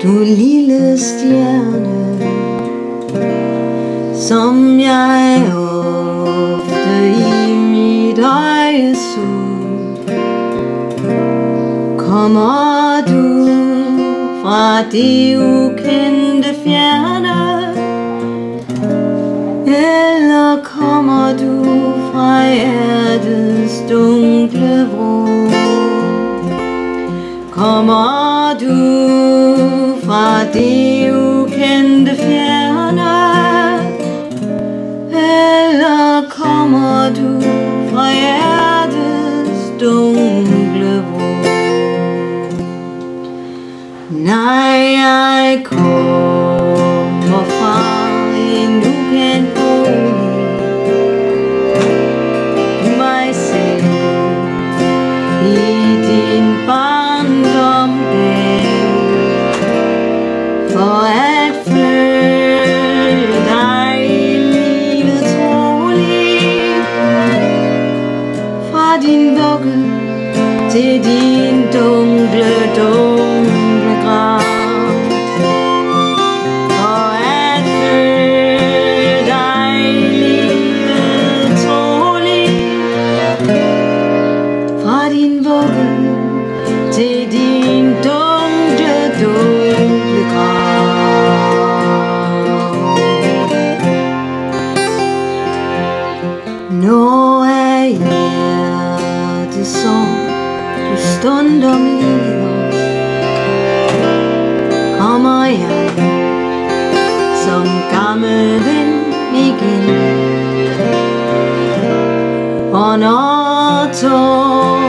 Du lille stjerne, som jeg ofte i mit øje så. Kommer du fra det ukendte fjerne, eller kommer du fra hjertets dunkle vrå? Kommer du fra det ukendte fjerne, eller kommer du fra hjertets dunkle vrå? Nej, jeg kommer fra en ukendt bolig, mig selv i din barndom gav, for at følge dig i livets rolig, fra din vugge til din dunkle grav. For at følge dig i livets rolig, fra din vugge til din dunkle grav. Når er hjertesorg du stundom lider, kommer jeg som gammel ven igen. Og når tårer